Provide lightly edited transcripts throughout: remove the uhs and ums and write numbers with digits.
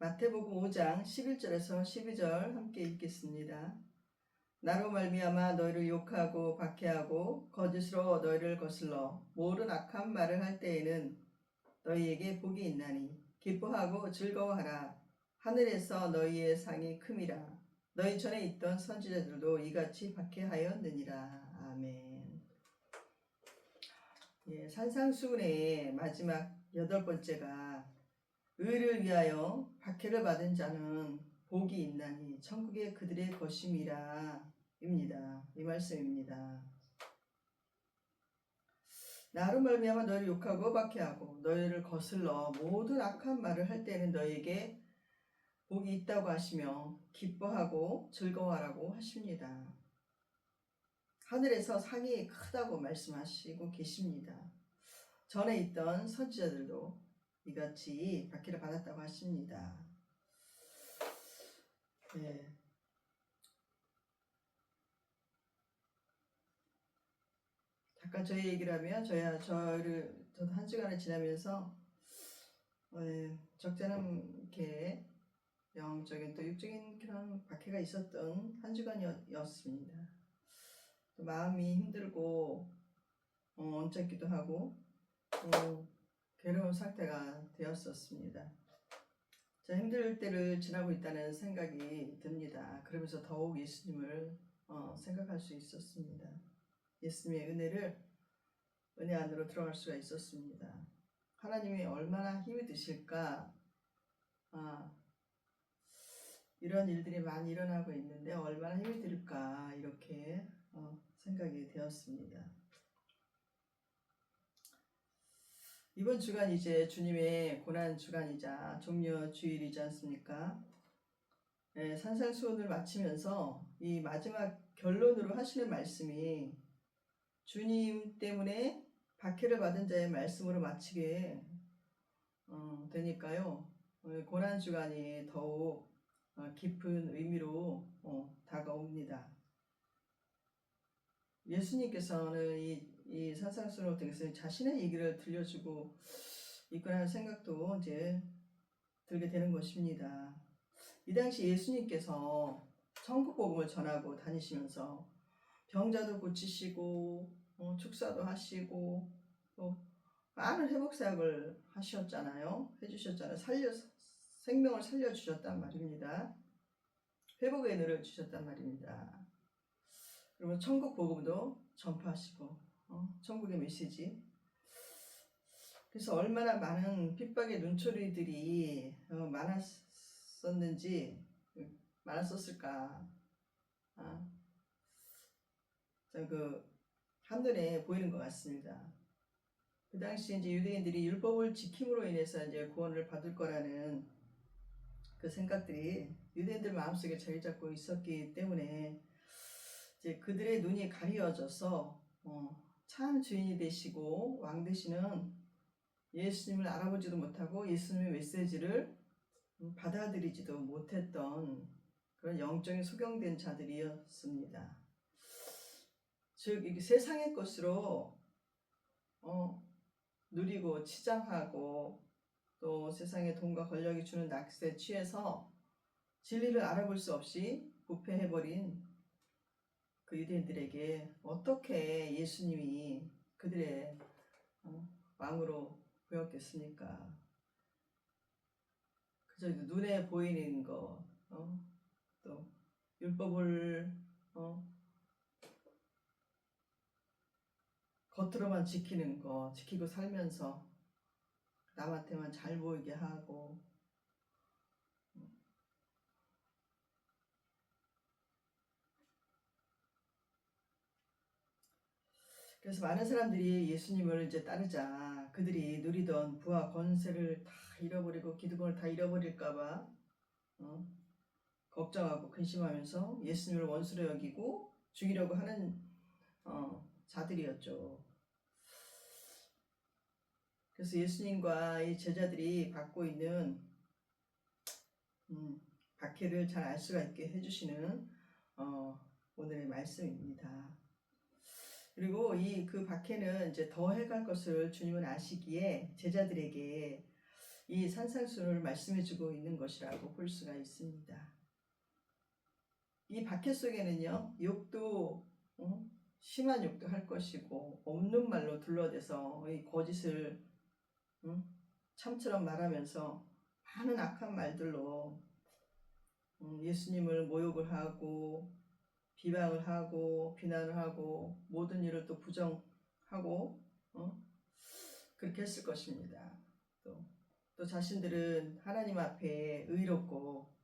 마태복음 5장 11절에서 12절 함께 읽겠습니다. 나로 말미암아 너희를 욕하고 박해하고 거짓으로 너희를 거슬러 모든 악한 말을 할 때에는 너희에게 복이 있나니 기뻐하고 즐거워하라. 하늘에서 너희의 상이 큼이라. 너희 전에 있던 선지자들도 이같이 박해하였느니라. 아멘. 산상수훈의 마지막 8번째가 의를 위하여 박해를 받은 자는 복이 있나니 천국의 그들의 것임이라 입니다. 이 말씀입니다. 나로 말미암아 너희를 욕하고 박해하고 너희를 거슬러 모든 악한 말을 할 때는 너희에게 복이 있다고 하시며 기뻐하고 즐거워하라고 하십니다. 하늘에서 상이 크다고 말씀하시고 계십니다. 전에 있던 선지자들도 이같이 박해를 받았다고 하십니다. 잠깐 저희 얘기를 하면 저도 한 주간을 지나면서 적잖은 이렇게 영적인 또 육적인 그런 박해가 있었던 한 주간이었습니다. 또 마음이 힘들고 언짢기도 하고 또 괴로운 상태가 되었었습니다. 저 힘들 때를 지나고 있다는 생각이 듭니다. 그러면서 더욱 예수님을 생각할 수 있었습니다. 예수님의 은혜 안으로 들어갈 수가 있었습니다. 하나님이 얼마나 힘이 드실까? 이런 일들이 많이 일어나고 있는데 얼마나 힘이 들까? 이렇게 생각이 되었습니다. 이번 주간 이제 주님의 고난 주간이자 종려 주일이지 않습니까? 산상수훈을 마치면서 이 마지막 결론으로 하시는 말씀이 주님 때문에 박해를 받은 자의 말씀으로 마치게 되니까요. 고난 주간이 더욱 깊은 의미로 다가옵니다. 예수님께서는 이 산상수훈을 통해서 자신의 얘기를 들려주고 있구나 생각도 이제 들게 되는 것입니다. 이 당시 예수님께서 천국 복음을 전하고 다니시면서 병자도 고치시고 축사도 하시고 또 많은 회복 사역을 하셨잖아요. 해주셨잖아요. 생명을 살려주셨단 말입니다. 회복의 은혜를 주셨단 말입니다. 그리고 천국 복음도 전파하시고 천국의 메시지. 그래서 얼마나 많은 핍박의 눈초리들이 많았었을까. 한눈에 보이는 것 같습니다. 그 당시 이제 유대인들이 율법을 지킴으로 인해서 이제 구원을 받을 거라는 그 생각들이 유대인들 마음속에 자리 잡고 있었기 때문에 이제 그들의 눈이 가리워져서 참 주인이 되시고 왕 되시는 예수님을 알아보지도 못하고 예수님의 메시지를 받아들이지도 못했던 그런 영적인 소경된 자들이었습니다. 즉 이게 세상의 것으로 누리고 치장하고 또 세상의 돈과 권력이 주는 낚시에 취해서 진리를 알아볼 수 없이 부패해버린 그 유대인들에게 어떻게 예수님이 그들의 왕으로 보였겠습니까? 그저 눈에 보이는 거, 또 율법을 겉으로만 지키는 거, 지키고 살면서 남한테만 잘 보이게 하고 그래서 많은 사람들이 예수님을 이제 따르자 그들이 누리던 부와 권세를 다 잃어버리고 기득권을 다 잃어버릴까봐 걱정하고 근심하면서 예수님을 원수로 여기고 죽이려고 하는 자들이었죠. 그래서 예수님과 이 제자들이 받고 있는 박해를 잘 알 수가 있게 해주시는 오늘의 말씀입니다. 그리고 그 박해는 이제 더 해갈 것을 주님은 아시기에 제자들에게 이 산상수훈을 말씀해주고 있는 것이라고 볼 수가 있습니다. 이 박해 속에는요, 욕도 심한 욕도 할 것이고 없는 말로 둘러대서 이 거짓을 참처럼 말하면서 많은 악한 말들로 예수님을 모욕을 하고 비방을 하고 비난을 하고 모든 일을 또 부정하고 그렇게 했을 것입니다. 또 자신들은 하나님 앞에 의롭고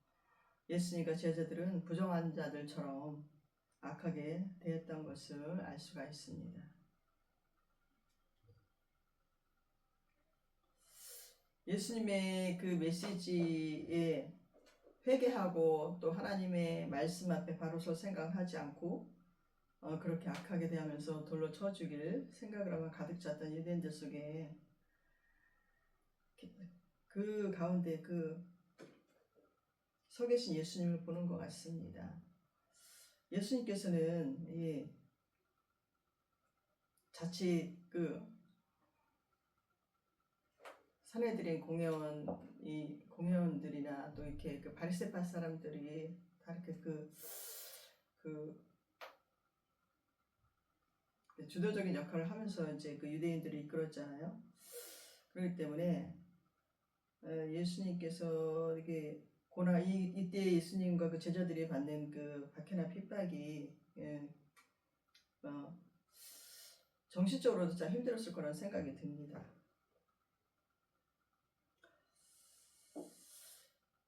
예수님과 제자들은 부정한 자들처럼 악하게 되었던 것을 알 수가 있습니다. 예수님의 그 메시지에 회개하고 또 하나님의 말씀 앞에 바로 설 생각하지 않고 그렇게 악하게 대하면서 돌로 쳐주길 생각을 하면 가득 찼던 유대인들 속에 그 가운데 서 계신 예수님을 보는 것 같습니다. 예수님께서는 자칫 사내들인 공회원들이나 또 이렇게 바리새파 사람들이 다 이렇게 주도적인 역할을 하면서 이제 유대인들이 이끌었잖아요. 그렇기 때문에 예수님께서 이게 이때 예수님과 제자들이 받는 박해나 핍박이 정신적으로도 참 힘들었을 거라는 생각이 듭니다.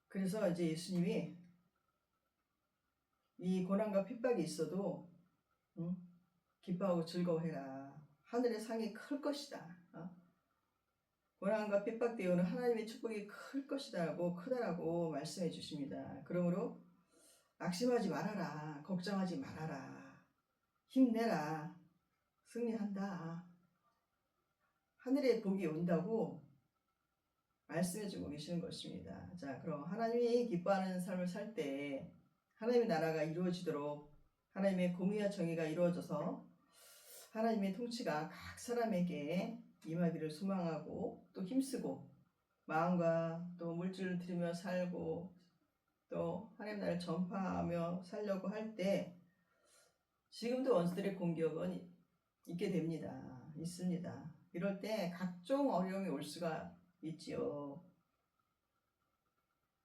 그래서 이제 예수님이 이 고난과 핍박이 있어도 기뻐하고 즐거워해라. 하늘의 상이 클 것이다. 고난과 핍박 때에는 하나님의 축복이 클 것이다라고 크다라고 말씀해 주십니다. 그러므로 낙심하지 말아라. 걱정하지 말아라. 힘내라. 승리한다. 하늘의 복이 온다고 말씀해 주고 계시는 것입니다. 자, 그럼 하나님이 기뻐하는 삶을 살 때 하나님의 나라가 이루어지도록 하나님의 공의와 정의가 이루어져서 하나님의 통치가 각 사람에게 임하기를 소망하고 또 힘쓰고 마음과 또 물질을 들이며 살고 또 하나님 나라를 전파하며 살려고 할 때 지금도 원수들의 공격은 있게 됩니다. 있습니다. 이럴 때 각종 어려움이 올 수가 있지요.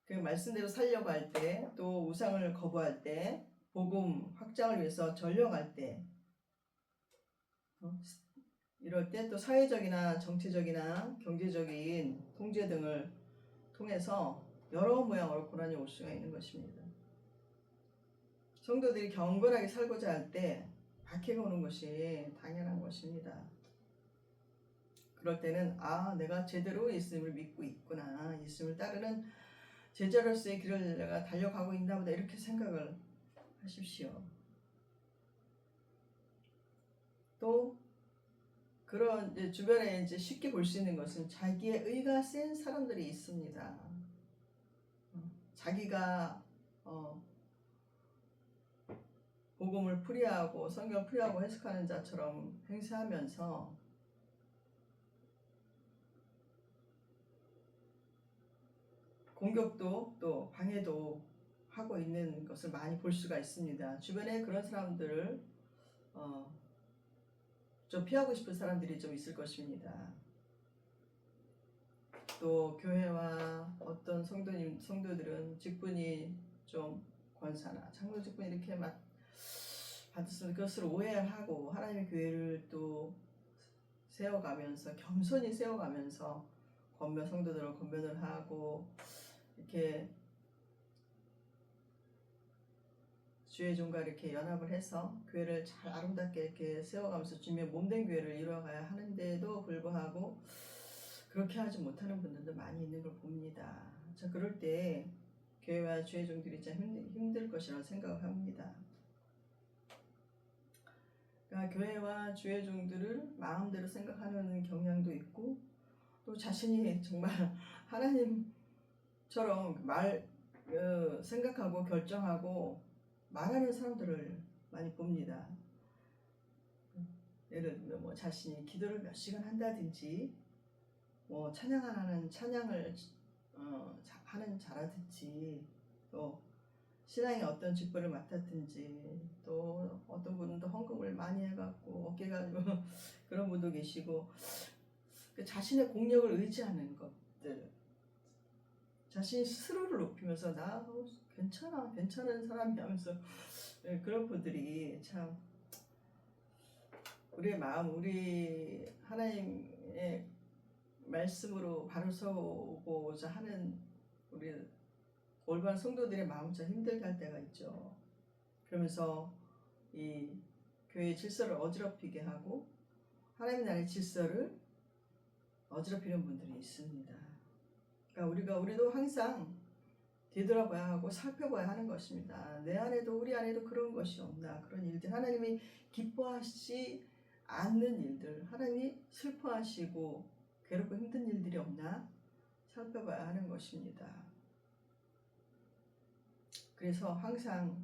그 말씀대로 살려고 할 때, 또 우상을 거부할 때, 복음 확장을 위해서 전령할 때, 이럴 때 또 사회적이나 정치적이나 경제적인 통제 등을 통해서 여러 모양으로 고난이 올 수가 있는 것입니다. 성도들이 경건하게 살고자 할 때 박해가 오는 것이 당연한 것입니다. 그럴 때는 내가 제대로 예수님을 믿고 있구나. 예수님을 따르는 제자로서의 길을 내가 달려가고 있나 보다 이렇게 생각을 하십시오. 또 그런 주변에 쉽게 볼 수 있는 것은 자기의 의가 센 사람들이 있습니다. 자기가 복음을 풀이하고 성경을 풀이하고 해석하는 자처럼 행세하면서 공격도 또 방해도 하고 있는 것을 많이 볼 수가 있습니다. 주변에 그런 사람들을 좀 피하고 싶은 사람들이 좀 있을 것입니다. 또 교회와 어떤 성도들은 직분이 좀 권사나 장로 직분 이렇게 받았으면 그것을 오해하고 하나님의 교회를 또 세워가면서 겸손히 세워가면서 성도들을 권면을 하고 이렇게 주의 종과 이렇게 연합을 해서 교회를 잘 아름답게 이렇게 세워가면서 주님의 몸된 교회를 이루어가야 하는데도 불구하고 그렇게 하지 못하는 분들도 많이 있는 걸 봅니다. 자, 그럴 때 교회와 주의 종들이 참 힘들 것이라고 생각을 합니다. 그러니까 교회와 주의 종들을 마음대로 생각하는 경향도 있고 또 자신이 정말 하나님처럼 생각하고 결정하고 말하는 사람들을 많이 봅니다. 예를 들면 자신이 기도를 몇 시간 한다든지 뭐 찬양하는 찬양을 하는 자라 듣지, 또 신앙의 어떤 직분을 맡았든지, 또 어떤 분은 또 헌금을 많이 해갖고 어깨가 그런 분도 계시고, 그 자신의 공력을 의지하는 것들, 자신이 스스로를 높이면서 나 괜찮은 사람이 하면서 그런 분들이 참 우리의 마음, 우리 하나님의 말씀으로 바로 서고자 하는 우리 올바른 성도들의 마음 참 힘들게 할 때가 있죠. 그러면서 이 교회의 질서를 어지럽히게 하고 하나님 나라의 질서를 어지럽히는 분들이 있습니다. 그러니까 우리도 항상 되돌아봐야 하고 살펴봐야 하는 것입니다. 내 안에도 우리 안에도 그런 것이 없나, 그런 일들, 하나님이 기뻐하시지 않는 일들, 하나님이 슬퍼하시고 괴롭고 힘든 일들이 없나 살펴봐야 하는 것입니다. 그래서 항상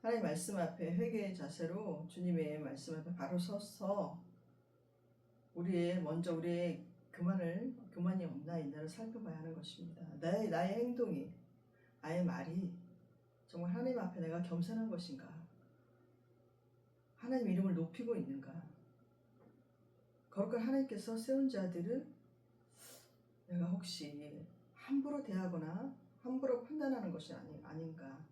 하나님 말씀 앞에 회개의 자세로 주님의 말씀 앞에 바로 서서 먼저 우리의 교만이 없나 있나를 살펴봐야 하는 것입니다. 나의 행동이, 나의 말이 정말 하나님 앞에 내가 겸손한 것인가? 하나님 이름을 높이고 있는가? 거룩한 하나님께서 세운 자들을 내가 혹시 함부로 대하거나 함부로 판단하는 것이 아닌가?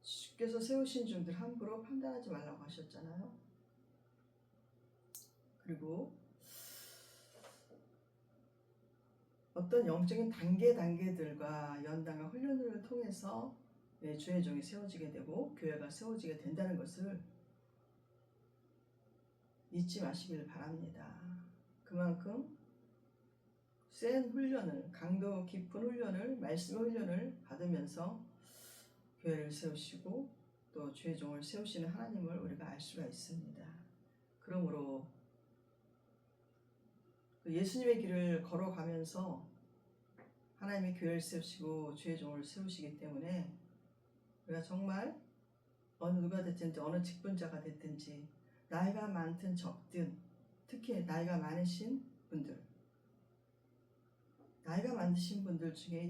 주께서 세우신 종들 함부로 판단하지 말라고 하셨잖아요. 그리고 어떤 영적인 단계들과 연단과 훈련을 통해서 주의 종이 세워지게 되고 교회가 세워지게 된다는 것을 잊지 마시길 바랍니다. 그만큼 센 훈련을, 강도 깊은 훈련을, 말씀의 훈련을 받으면서 교회를 세우시고 또 주의 종을 세우시는 하나님을 우리가 알 수가 있습니다. 그러므로 예수님의 길을 걸어가면서 하나님이 교회를 세우시고 주의 종을 세우시기 때문에 우리가 정말 어느 누가 됐든지 어느 직분자가 됐든지 나이가 많든 적든, 특히 나이가 많으신 분들, 나이가 많으신 분들 중에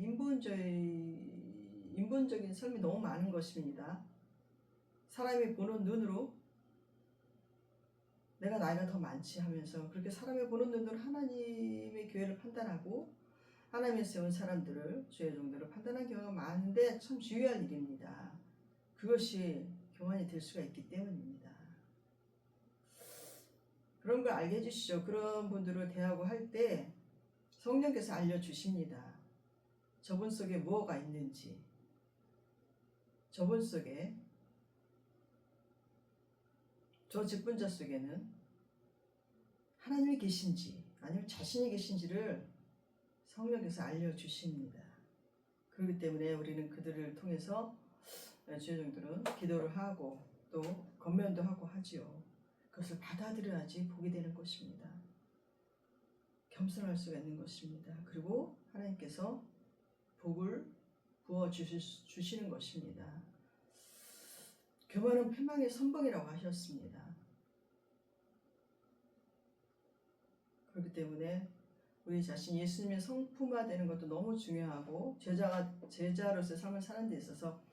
인본적인 삶이 너무 많은 것입니다. 사람이 보는 눈으로 내가 나이가 더 많지 하면서 그렇게 사람이 보는 눈으로 하나님의 교회를 판단하고 하나님의 세운 사람들을, 주의 종들을 판단하는 경우가 많은데 참 주의할 일입니다. 그것이 교만이 될 수가 있기 때문입니다. 그런 걸 알게 해주시죠. 그런 분들을 대하고 할 때 성령께서 알려주십니다. 저분 속에 무엇가 있는지, 저분 속에, 저 직분자 속에는 하나님이 계신지 아니면 자신이 계신지를 성령께서 알려주십니다. 그렇기 때문에 우리는 그들을 통해서 주의 종들은 기도를 하고 또 권면도 하고 하지요. 그것을 받아들여야지 복이 되는 것입니다. 겸손할 수가 있는 것입니다. 그리고 하나님께서 복을 부어주시는 것입니다. 교만은 패망의 선봉이라고 하셨습니다. 그렇기 때문에 우리 자신 예수님의 성품화되는 것도 너무 중요하고 제자로서의 삶을 사는 데 있어서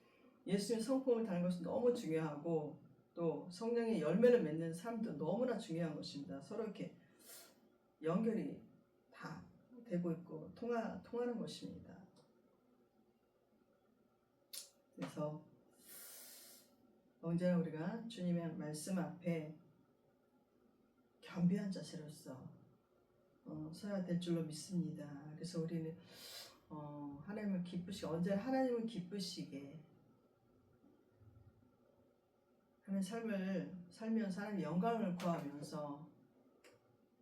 예수님의 성품을 다는 것은 너무 중요하고 또 성령의 열매를 맺는 삶도 너무나 중요한 것입니다. 서로 이렇게 연결이 다 되고 있고 통하는 것입니다. 그래서 언제나 우리가 주님의 말씀 앞에 겸비한 자세로서 서야 될 줄로 믿습니다. 그래서 우리는 하나님을 언제나 하나님을 기쁘시게 하는 삶을 살면서 하나님의 영광을 구하면서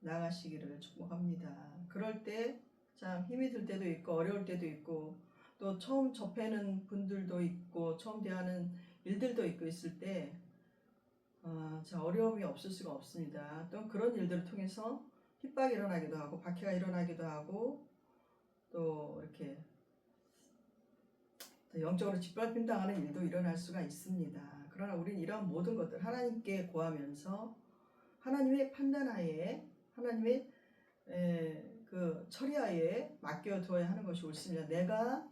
나아가시기를 축복합니다. 그럴 때 참 힘이 들 때도 있고 어려울 때도 있고 또 처음 접하는 분들도 있고 처음 대하는 일들도 있고 있을 때 어려움이 없을 수가 없습니다. 또 그런 일들을 통해서 핍박이 일어나기도 하고 박해가 일어나기도 하고 또 이렇게 영적으로 짓밟힘당하는 일도 일어날 수가 있습니다. 그러나 우리는 이런 모든 것들 하나님께 구하면서 하나님의 판단하에, 하나님의 그 처리하에 맡겨두어야 하는 것이 옳습니다. 내가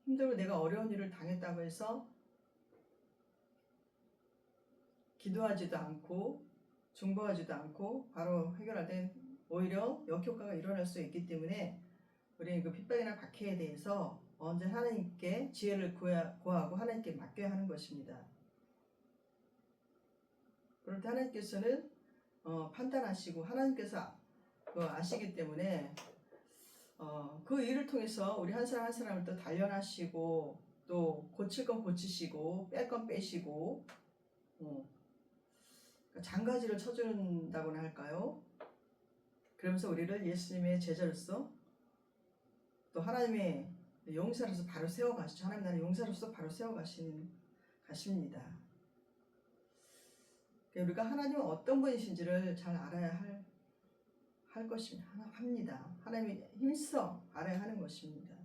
힘들고 내가 어려운 일을 당했다고 해서 기도하지도 않고 중보하지도 않고 바로 해결할 때 오히려 역효과가 일어날 수 있기 때문에 우리는 그 핍박이나 박해에 대해서 언제 하나님께 지혜를 구하고 하나님께 맡겨야 하는 것입니다. 그럴 때 하나님께서는 판단하시고 하나님께서 아시기 때문에 그 일을 통해서 우리 한 사람 한 사람을 또 단련하시고 또 고칠 건 고치시고 뺄 건 빼시고 장가지를 쳐준다고나 할까요? 그러면서 우리를 예수님의 제자로서 또 하나님의 용사로서 바로 세워가시죠. 하나님 나라의 용사로서 바로 가십니다. 우리가 하나님은 어떤 분이신지를 잘 알아야 할 것입니다. 합니다. 하나님이 힘써 알아야 하는 것입니다.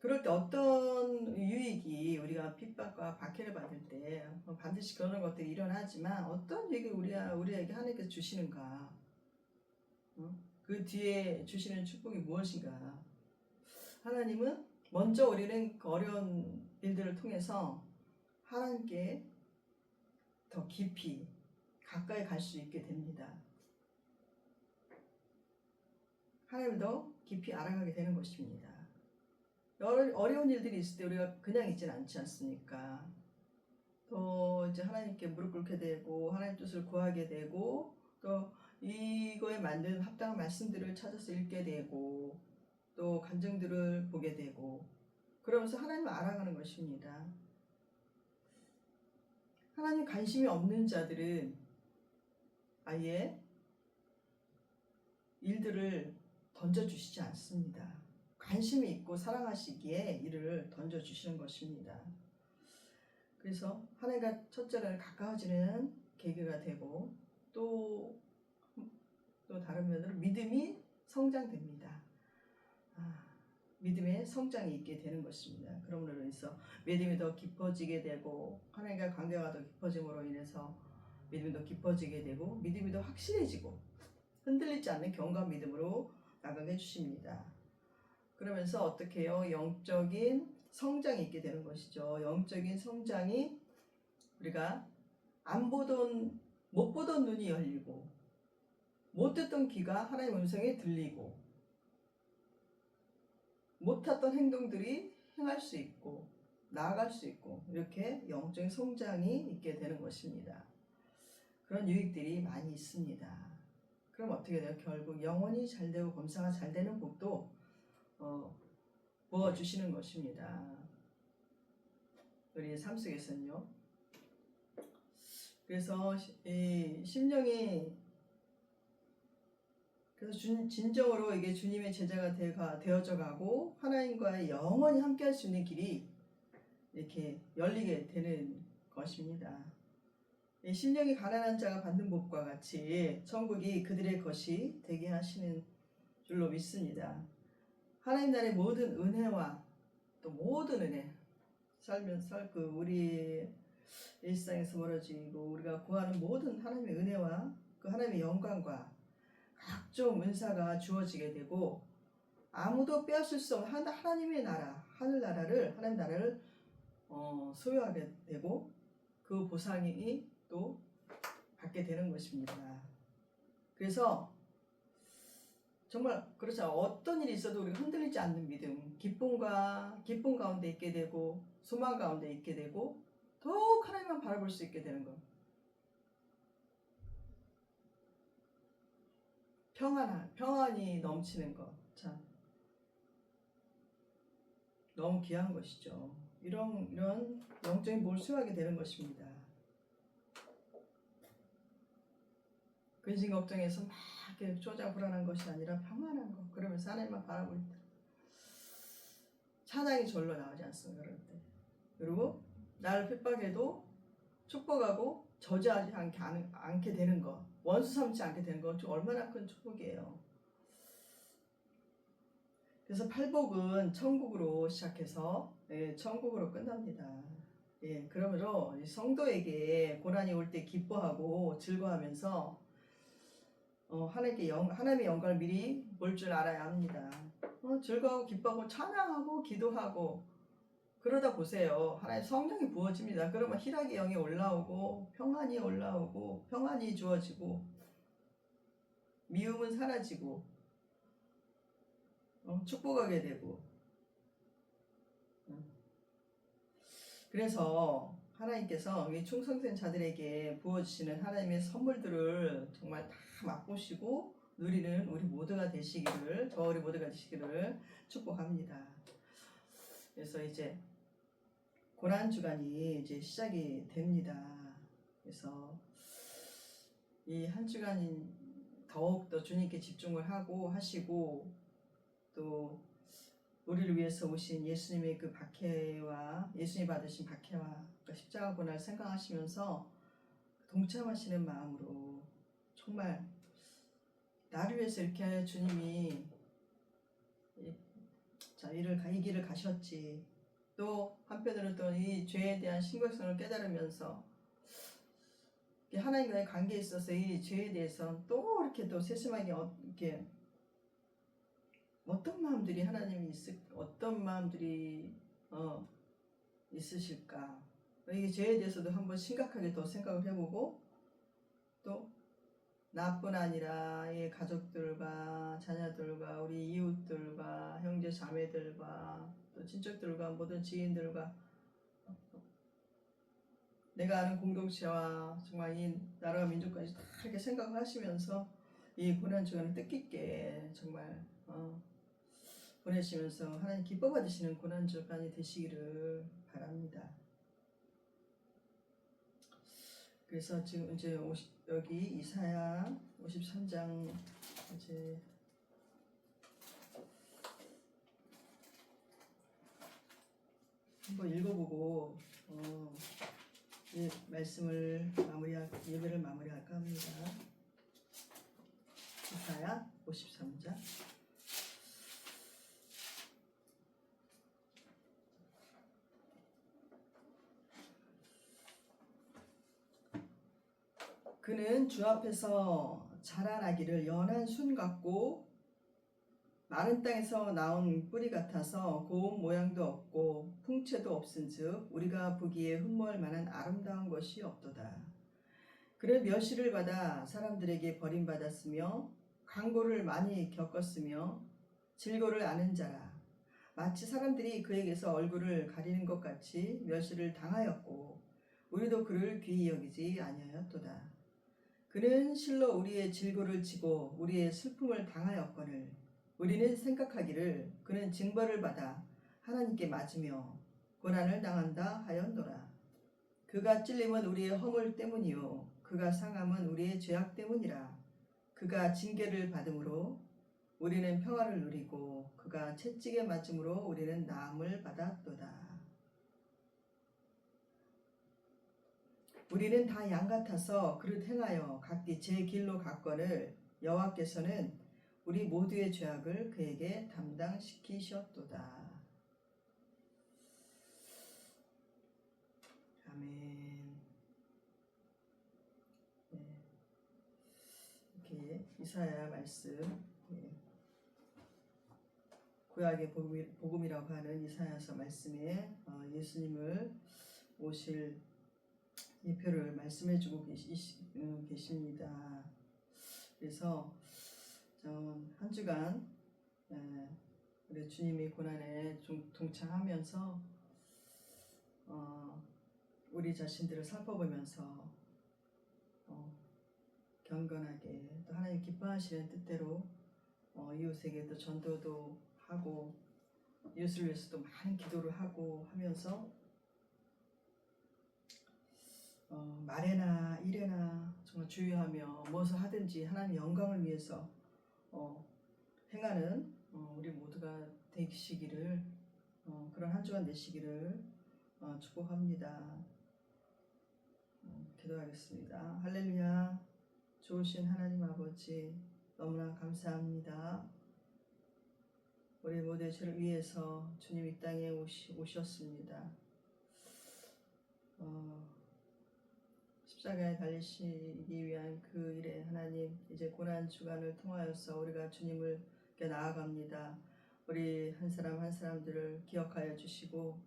그럴 때 어떤 유익이 우리가 핍박과 박해를 받을 때 반드시 그런 것들이 일어나지만 어떤 유익을 우리에게 하나님께서 주시는가? 그 뒤에 주시는 축복이 무엇인가? 하나님은 먼저 우리는 그 어려운 일들을 통해서 하나님께 더 깊이 가까이 갈 수 있게 됩니다. 하나님을 더 깊이 알아가게 되는 것입니다. 어려운 일들이 있을 때 우리가 그냥 있지는 않지 않습니까? 또 이제 하나님께 무릎 꿇게 되고 하나님 뜻을 구하게 되고 또 이거에 맞는 합당한 말씀들을 찾아서 읽게 되고 또 간증들을 보게 되고 그러면서 하나님을 알아가는 것입니다. 하나님 관심이 없는 자들은 아예 일들을 던져주시지 않습니다. 관심이 있고 사랑하시기에 이를 던져주시는 것입니다. 그래서 하나님과 첫째로 가까워지는 계기가 되고 또 다른 면으로 믿음이 성장됩니다. 믿음의 성장이 있게 되는 것입니다. 그러므로 인해서 믿음이 더 깊어지게 되고 하나님과 관계가 더 깊어짐으로 인해서 믿음이 더 깊어지게 되고 믿음이 더 확실해지고 흔들리지 않는 견고한 믿음으로 나가게 해주십니다. 그러면서 어떻게 해요? 영적인 성장이 있게 되는 것이죠. 영적인 성장이 우리가 못 보던 눈이 열리고 못 듣던 귀가 하나님의 음성에 들리고 못했던 행동들이 행할 수 있고 나아갈 수 있고 이렇게 영적인 성장이 있게 되는 것입니다. 그런 유익들이 많이 있습니다. 그럼 어떻게 돼요? 결국 영혼이 잘되고 검사가 잘되는 복도 부어주시는 것입니다. 우리의 삶 속에서는요. 그래서 이 심령이 그래서 진정으로 이게 주님의 제자가 되어져 가고 하나님과의 영원히 함께할 수 있는 길이 이렇게 열리게 되는 것입니다. 이 심령이 가난한 자가 받는 복과 같이 천국이 그들의 것이 되게 하시는 줄로 믿습니다. 하나님 나라의 모든 은혜와 또 모든 은혜 우리 일상에서 벌어지고 우리가 구하는 모든 하나님의 은혜와 그 하나님의 영광과 각종 은사가 주어지게 되고 아무도 빼앗을 수 없는 하나님의 나라, 하나님 나라를 소유하게 되고 그 보상이 또 받게 되는 것입니다. 그래서 정말 그렇죠. 어떤 일이 있어도 우리가 흔들리지 않는 믿음, 기쁨 가운데 있게 되고 소망 가운데 있게 되고 더욱 하나님만 바라볼 수 있게 되는 것. 평안이 넘치는 것. 참 너무 귀한 것이죠. 이런 영적인 뭘 수용하게 되는 것입니다. 근심 걱정해서 막 이렇게 쪼자불안한 것이 아니라 평안한 것. 그러면서 하나님만 바라볼 때 찬양이 절로 나오지 않습니까? 그럴 때. 그리고 나를 핍박해도 축복하고 저주하지 않게 되는 것, 원수 삼지 않게 되는 것, 얼마나 큰 축복이에요. 그래서 팔복은 천국으로 시작해서 천국으로 끝납니다. 예, 그러므로 성도에게 고난이 올 때 기뻐하고 즐거워하면서 하나님의 영광을 미리 볼 줄 알아야 합니다. 즐거워하고 기뻐하고 찬양하고 기도하고 그러다 보세요. 하나님 성령이 부어집니다. 그러면 희락의 영이 올라오고 평안이 주어지고 미움은 사라지고 축복하게 되고. 그래서 하나님께서 이 충성된 자들에게 부어주시는 하나님의 선물들을 정말 다 맛보시고 누리는 우리 모두가 되시기를, 우리 모두가 되시기를 축복합니다. 그래서 이제 고난 주간이 이제 시작이 됩니다. 그래서 이 한 주간이 더욱더 주님께 집중을 하시고 또 우리를 위해서 오신 예수님의 그 박해와 예수님이 받으신 박해와 십자가 고난을 생각하시면서 동참하시는 마음으로 정말 나를 위해서 이렇게 주님이 이 길을 가셨지. 또 한편으로 또 이 죄에 대한 심각성을 깨달으면서 하나님과의 관계에 있어서 이 죄에 대해서 또 이렇게 또 세심하게 이렇게 어떤 마음들이 있으실까? 이 죄에 대해서도 한번 심각하게 더 생각을 해보고 또 나뿐 아니라 이 가족들과 자녀들과 우리 이웃들과 형제 자매들과 또 친척들과 모든 지인들과 내가 아는 공동체와 정말 이 나라와 민족까지 다 이렇게 생각을 하시면서 이 고난 주간을 뜻깊게 정말 보내시면서 하나님 기뻐 받으시는 고난 주간이 되시기를 바랍니다. 그래서 지금 이제 여기 이사야 53장 이제 한번 읽어보고 이 말씀을 예배를 마무리할까 합니다. 이사야 53장. 그는 주 앞에서 자라나기를 연한 순 같고 마른 땅에서 나온 뿌리 같아서 고운 모양도 없고 풍채도 없은즉 우리가 보기에 흠모할 만한 아름다운 것이 없도다. 그는 멸시를 받아 사람들에게 버림받았으며 강고를 많이 겪었으며 질고를 아는 자라. 마치 사람들이 그에게서 얼굴을 가리는 것 같이 멸시를 당하였고 우리도 그를 귀히 여기지 아니하였도다. 그는 실로 우리의 질고를 지고 우리의 슬픔을 당하였거늘 우리는 생각하기를 그는 징벌을 받아 하나님께 맞으며 고난을 당한다 하였노라. 그가 찔림은 우리의 허물 때문이요 그가 상함은 우리의 죄악 때문이라. 그가 징계를 받음으로 우리는 평화를 누리고 그가 채찍에 맞음으로 우리는 나음을 받았도다. 우리는 다 양 같아서 그릇 행하여 각기 제 길로 갔거늘 여호와께서는 우리 모두의 죄악을 그에게 담당시키셨도다. 아멘. 네. 이렇게 이사야 말씀, 구약의 복음이라고 하는 이사야서 말씀에 예수님을 오실 예표를 말씀해주고 계십니다. 그래서 한 주간 우리 주님의 고난에 좀 동참하면서 우리 자신들을 살펴보면서 경건하게 또 하나님 기뻐하시는 뜻대로 이웃에게 또 전도도 하고 이웃을 위해서도 많은 기도를 하고 하면서 말에나 일에나 정말 주의하며 무엇을 하든지 하나님 영광을 위해서 행하는 우리 모두가 되시기를 그런 한 주간 되시기를 축복합니다. 기도하겠습니다. 할렐루야. 좋으신 하나님 아버지 너무나 감사합니다. 우리 모두의 죄를 위해서 주님 이 땅에 오셨습니다. 십자가에 달리시기 위한 그 일에 하나님 이제 고난 주간을 통하여서 우리가 주님을께 나아갑니다. 우리 한 사람 한 사람들을 기억하여 주시고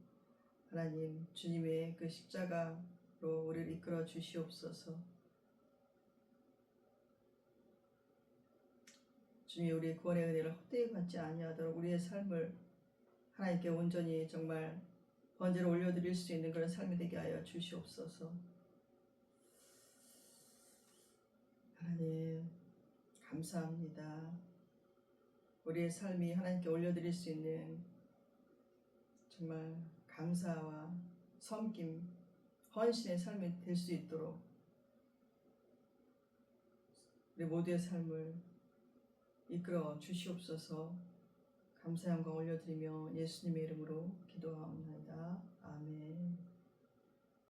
하나님 주님의 그 십자가로 우리를 이끌어 주시옵소서. 주님이 우리의 구원의 은혜를 헛되이 받지 아니하도록 우리의 삶을 하나님께 온전히 정말 번제를 올려드릴 수 있는 그런 삶이 되게 하여 주시옵소서. 하나님 감사합니다. 우리의 삶이 하나님께 올려드릴 수 있는 정말 감사와 섬김, 헌신의 삶이 될 수 있도록 우리 모두의 삶을 이끌어 주시옵소서. 감사 영광 올려드리며 예수님의 이름으로 기도하옵나이다. 아멘.